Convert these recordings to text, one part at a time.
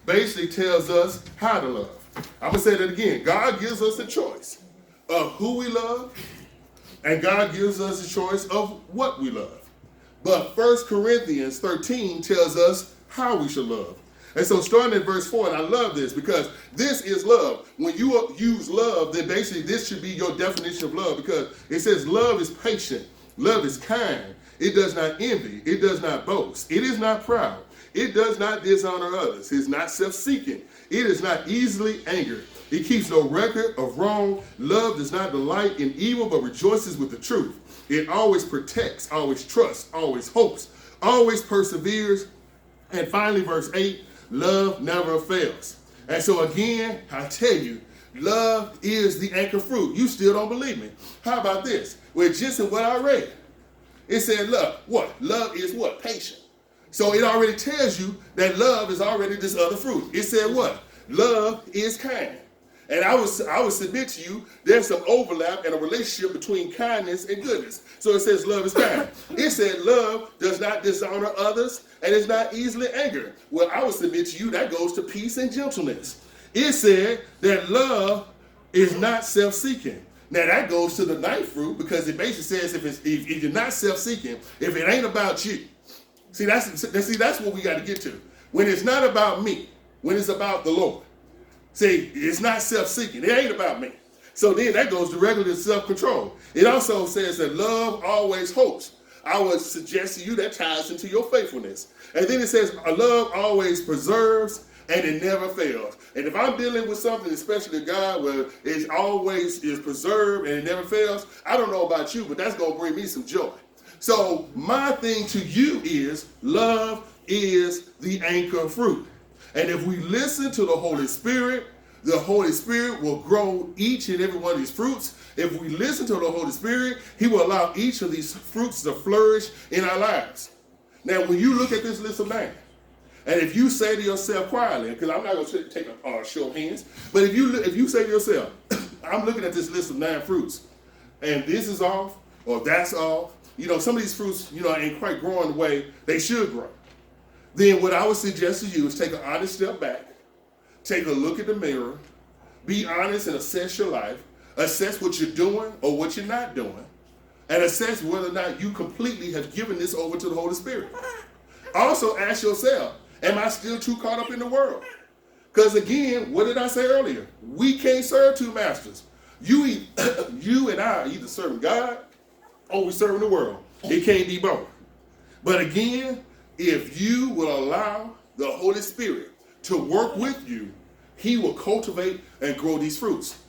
basically tells us how to love. I'm going to say that again. God gives us a choice of who we love, and God gives us a choice of what we love. But 1 Corinthians 13 tells us how we should love. And so starting at verse 4, and I love this because this is love. When you use love, then basically this should be your definition of love, because it says love is patient, love is kind, it does not envy, it does not boast, it is not proud, it does not dishonor others, it is not self-seeking, it is not easily angered, it keeps no record of wrong, love does not delight in evil but rejoices with the truth. It always protects, always trusts, always hopes, always perseveres. And finally, verse 8, love never fails. And so again, I tell you, love is the anchor fruit. You still don't believe me. How about this? Well, just in what I read, it said love. What? Love is what? Patient. So it already tells you that love is already this other fruit. It said what? Love is kind. And I would submit to you, there's some overlap and a relationship between kindness and goodness. So it says love is kind. It said love does not dishonor others and is not easily angered. Well, I would submit to you that goes to peace and gentleness. It said that love is not self-seeking. Now that goes to the ninth fruit, because it basically says if you're not self-seeking, if it ain't about you. See, that's what we got to get to. When it's not about me, when it's about the Lord. See, it's not self-seeking. It ain't about me. So then that goes directly to self-control. It also says that love always hopes. I would suggest to you that ties into your faithfulness. And then it says love always preserves and it never fails. And if I'm dealing with something, especially God, where it always is preserved and it never fails, I don't know about you, but that's going to bring me some joy. So my thing to you is love is the anchor fruit. And if we listen to the Holy Spirit will grow each and every one of these fruits. If we listen to the Holy Spirit, he will allow each of these fruits to flourish in our lives. Now, when you look at this list of 9, and if you say to yourself quietly, because I'm not going to take a show of hands, but if you say to yourself, I'm looking at this list of 9 fruits, and this is off, or that's off, some of these fruits, ain't quite growing the way they should grow. Then what I would suggest to you is take an honest step back, take a look at the mirror, be honest and assess your life, assess what you're doing or what you're not doing, and assess whether or not you completely have given this over to the Holy Spirit. Also ask yourself, am I still too caught up in the world? Because again, what did I say earlier? We can't serve 2 masters. You and I are either serving God or we serving the world. It can't be both. But again, if you will allow the Holy Spirit to work with you, he will cultivate and grow these fruits.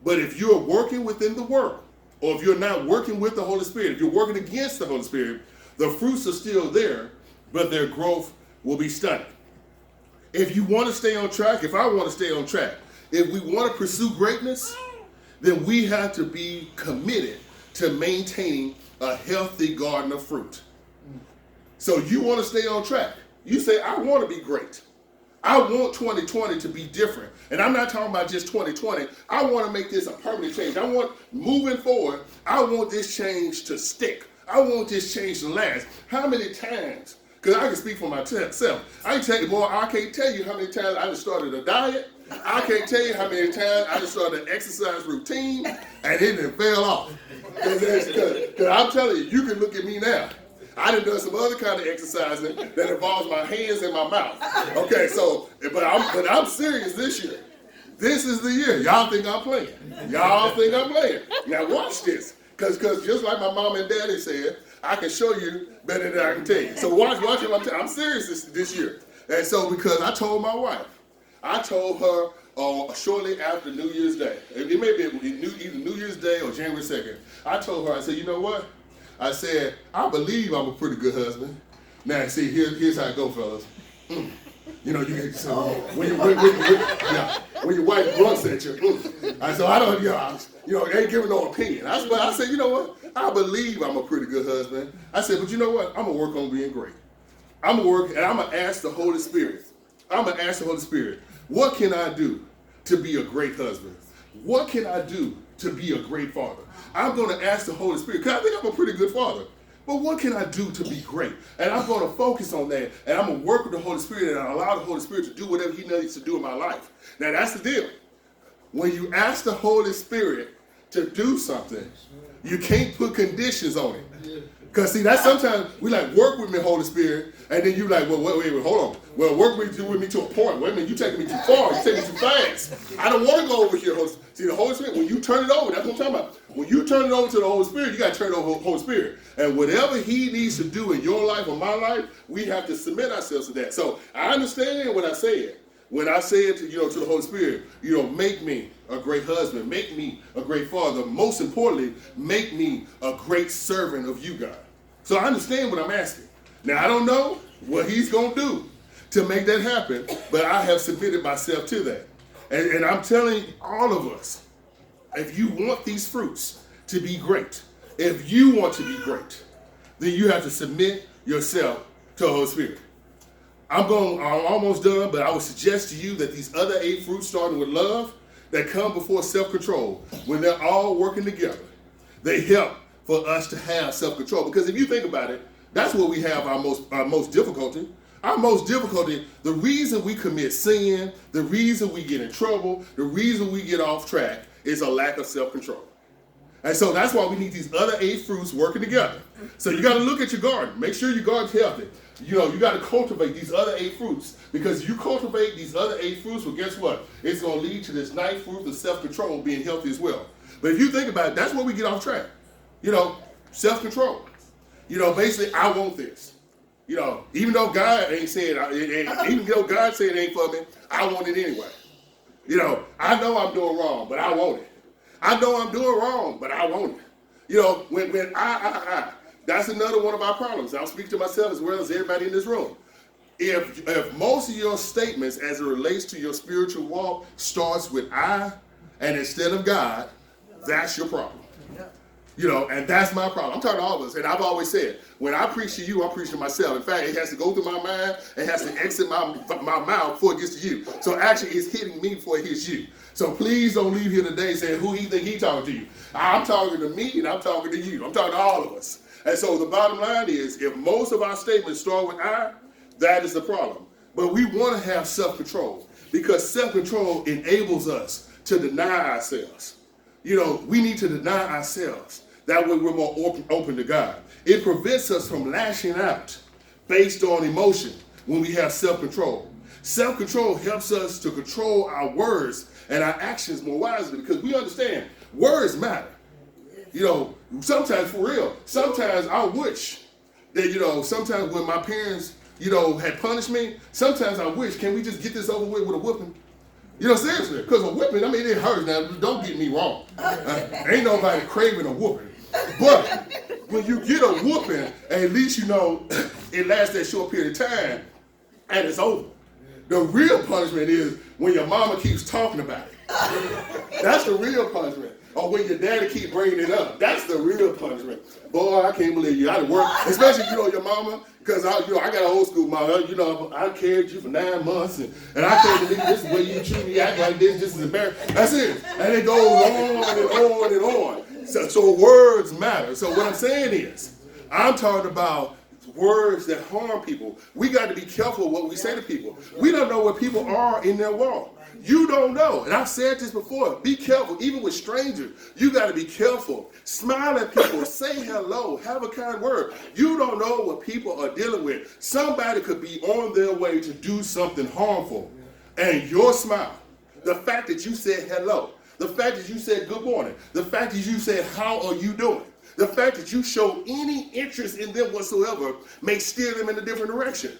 But if you're working within the world, or if you're not working with the Holy Spirit, if you're working against the Holy Spirit, the fruits are still there, but their growth will be stunted. If you want to stay on track, if I want to stay on track, if we want to pursue greatness, then we have to be committed to maintaining a healthy garden of fruit. So you want to stay on track. You say, I want to be great. I want 2020 to be different. And I'm not talking about just 2020. I want to make this a permanent change. I want, moving forward, I want this change to stick. I want this change to last. How many times? Because I can speak for myself. I can't tell you how many times I just started a diet. I can't tell you how many times I just started an exercise routine and it didn't fell off. Because I'm telling you, you can look at me now. I done some other kind of exercising that involves my hands and my mouth. Okay, so, but I'm serious this year. This is the year. Y'all think I'm playing. Y'all think I'm playing. Now watch this. Because just like my mom and daddy said, I can show you better than I can tell you. So watch I'm serious this year. And so because I told my wife, I told her shortly after New Year's Day, it may be either New Year's Day or January 2nd, I told her, I said, you know what? I said, I believe I'm a pretty good husband. Now, see, here's how it go, fellas. You get when your wife grunts at you. I said, I don't, ain't giving no opinion. I said, you know what? I believe I'm a pretty good husband. I said, but you know what? I'm going to work on being great. I'm going to work, and I'm going to ask the Holy Spirit. What can I do to be a great husband? What can I do to be a great father? I'm going to ask the Holy Spirit, because I think I'm a pretty good father. But what can I do to be great? And I'm going to focus on that, and I'm going to work with the Holy Spirit and allow the Holy Spirit to do whatever he needs to do in my life. Now, that's the deal. When you ask the Holy Spirit to do something, you can't put conditions on it. Because, see, that's sometimes we like, work with me, Holy Spirit, and then you like, well, wait, hold on. Well, work with me to a point. Wait a minute, you taking me too far. You taking me too fast. I don't want to go over here, Holy Spirit. See, the Holy Spirit, when you turn it over, that's what I'm talking about. When you turn it over to the Holy Spirit, you got to turn it over to the Holy Spirit. And whatever he needs to do in your life or my life, we have to submit ourselves to that. So I understand what I said. When I said to the Holy Spirit, make me a great husband, make me a great father. Most importantly, make me a great servant of you, God. So I understand what I'm asking. Now, I don't know what he's going to do to make that happen, but I have submitted myself to that. And I'm telling all of us, if you want these fruits to be great, if you want to be great, then you have to submit yourself to the Holy Spirit. I'm almost done, but I would suggest to you that these other 8 fruits, starting with love, that come before self-control, when they're all working together, they help for us to have self-control. Because if you think about it, that's where we have our most difficulty. Our most difficulty, the reason we commit sin, the reason we get in trouble, the reason we get off track is a lack of self-control. And so that's why we need these other 8 fruits working together. So you got to look at your garden. Make sure your garden's healthy. You got to cultivate these other 8 fruits. Because you cultivate these other 8 fruits, well, guess what? It's going to lead to this 9th fruit of self-control being healthy as well. But if you think about it, that's where we get off track. Self-control. Basically, I want this. Even though God ain't saying, even though God said it ain't for me, I want it anyway. I know I'm doing wrong, but I want it. I know I'm doing wrong, but I want it. When I, that's another one of our problems. I'll speak to myself as well as everybody in this room. If most of your statements as it relates to your spiritual walk starts with I, and instead of God, that's your problem. And that's my problem. I'm talking to all of us. And I've always said, when I preach to you, I preach to myself. In fact, it has to go through my mind. It has to exit my mouth before it gets to you. So actually, it's hitting me before it hits you. So please don't leave here today saying who he think he talking to you. I'm talking to me and I'm talking to you. I'm talking to all of us. And so the bottom line is, if most of our statements start with I, that is the problem. But we want to have self-control, because self-control enables us to deny ourselves. We need to deny ourselves. That way we're more open to God. It prevents us from lashing out based on emotion when we have self-control. Self-control helps us to control our words and our actions more wisely, because we understand words matter. Sometimes for real, sometimes I wish that, sometimes when my parents, had punished me, sometimes I wish, can we just get this over with a whooping? Seriously, because a whooping, it hurts. Now, don't get me wrong. Ain't nobody craving a whooping. But when you get a whooping, at least it lasts that short period of time and it's over. The real punishment is when your mama keeps talking about it. That's the real punishment. Or when your daddy keep bringing it up. That's the real punishment. Boy, I can't believe you. I done work, especially, your mama, because I got an old school mama. I carried you for 9 months, and I can't believe this is the way you treat me, act like this is embarrassing. That's it. And it goes on and on and on. So words matter. So what I'm saying is, I'm talking about words that harm people. We got to be careful what we say to people. We don't know where people are in their walk. You don't know. And I've said this before. Be careful. Even with strangers, you got to be careful. Smile at people. Say hello. Have a kind word. You don't know what people are dealing with. Somebody could be on their way to do something harmful. And your smile, the fact that you said hello, the fact that you said good morning, the fact that you said how are you doing, the fact that you show any interest in them whatsoever may steer them in a different direction.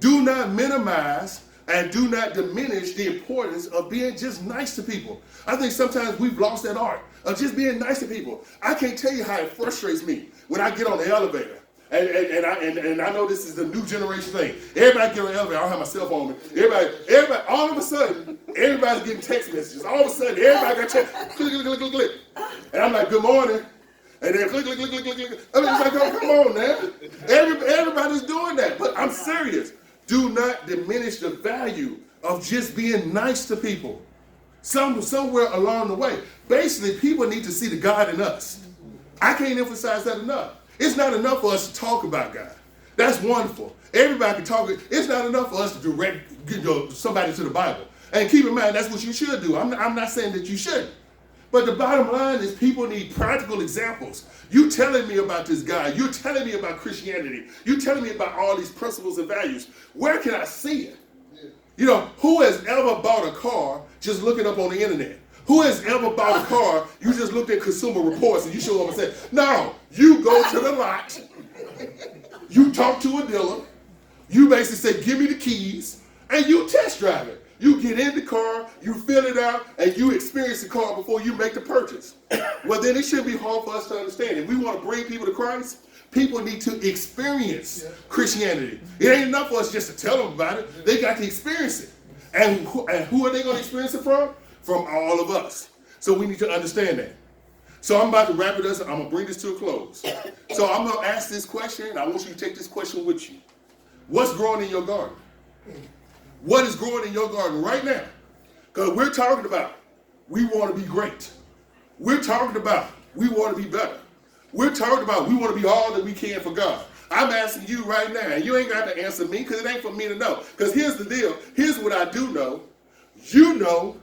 Do not minimize and do not diminish the importance of being just nice to people. I think sometimes we've lost that art of just being nice to people. I can't tell you how it frustrates me when I get on the elevator. And I know this is the new generation thing. Everybody get on the elevator. I don't have my cell phone. Everybody, all of a sudden, everybody's getting text messages. All of a sudden, everybody got text. Click, click, click, click, click. And I'm like, good morning. And then click, click, click, click, click, click. I mean, it's like, oh, come on, man. Everybody's doing that. But I'm serious. Do not diminish the value of just being nice to people. Somewhere along the way. Basically, people need to see the God in us. I can't emphasize that enough. It's not enough for us to talk about God. That's wonderful. Everybody can talk. It's not enough for us to direct somebody to the Bible. And keep in mind, that's what you should do. I'm not saying that you shouldn't. But the bottom line is people need practical examples. You telling me about this guy. You're telling me about Christianity. You're telling me about all these principles and values. Where can I see it? You know, who has ever bought a car just looking up on the internet? Who has ever bought a car, you just looked at Consumer Reports and you show up and say, no, you go to the lot, you talk to a dealer, you basically say, give me the keys, and you test drive it. You get in the car, you fill it out, and you experience the car before you make the purchase. Well, then it shouldn't be hard for us to understand. If we want to bring people to Christ, people need to experience Christianity. It ain't enough for us just to tell them about it. They got to experience it. And who are they going to experience it from? From all of us. So we need to understand that. So I'm about to wrap it up. I'm going to bring this to a close. So I'm going to ask this question, and I want you to take this question with you. What's growing in your garden? What is growing in your garden right now? Because we're talking about we want to be great. We're talking about we want to be better. We're talking about we want to be all that we can for God. I'm asking you right now, and you ain't got to answer me because it ain't for me to know. Because here's the deal. Here's what I do know. You know,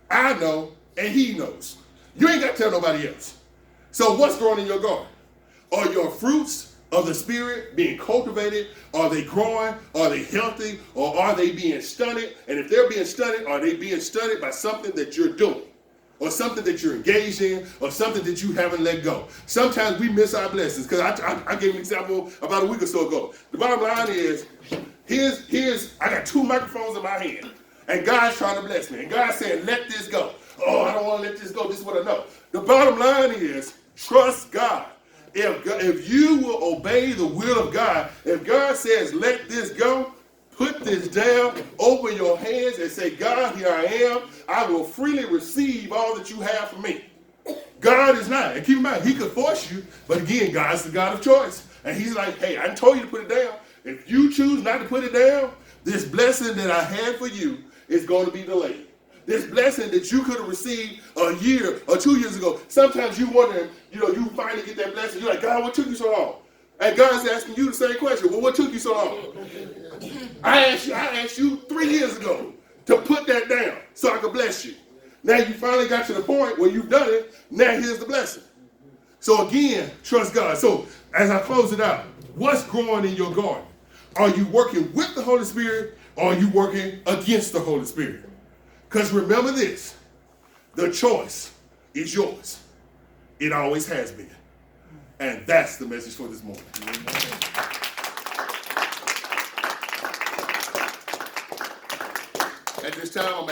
I know, and he knows. You ain't got to tell nobody else. So what's growing in your garden? Are your fruits of the Spirit being cultivated? Are they growing? Are they healthy? Or are they being stunted? And if they're being stunted, are they being stunted by something that you're doing? Or something that you're engaged in, or something that you haven't let go. Sometimes we miss our blessings. Because I gave an example about a week or so ago. The bottom line is, I got 2 microphones in my hand, and God's trying to bless me. And God's saying, let this go. Oh, I don't want to let this go. This is what I know. The bottom line is, trust God. If you will obey the will of God, if God says, let this go, put this down, open your hands and say, God, here I am. I will freely receive all that you have for me. God is not. And keep in mind, he could force you, but again, God's the God of choice. And he's like, hey, I told you to put it down. If you choose not to put it down, this blessing that I had for you is going to be delayed. This blessing that you could have received a year or 2 years ago. Sometimes you wonder, you finally get that blessing. You're like, God, what took you so long? And God's asking you the same question. Well, what took you so long? I asked you 3 years ago to put that down so I could bless you. Now you finally got to the point where you've done it. Now here's the blessing. So again, trust God. So as I close it out, what's growing in your garden? Are you working with the Holy Spirit, or are you working against the Holy Spirit? Because remember this, the choice is yours. It always has been. And that's the message for this morning. At this time,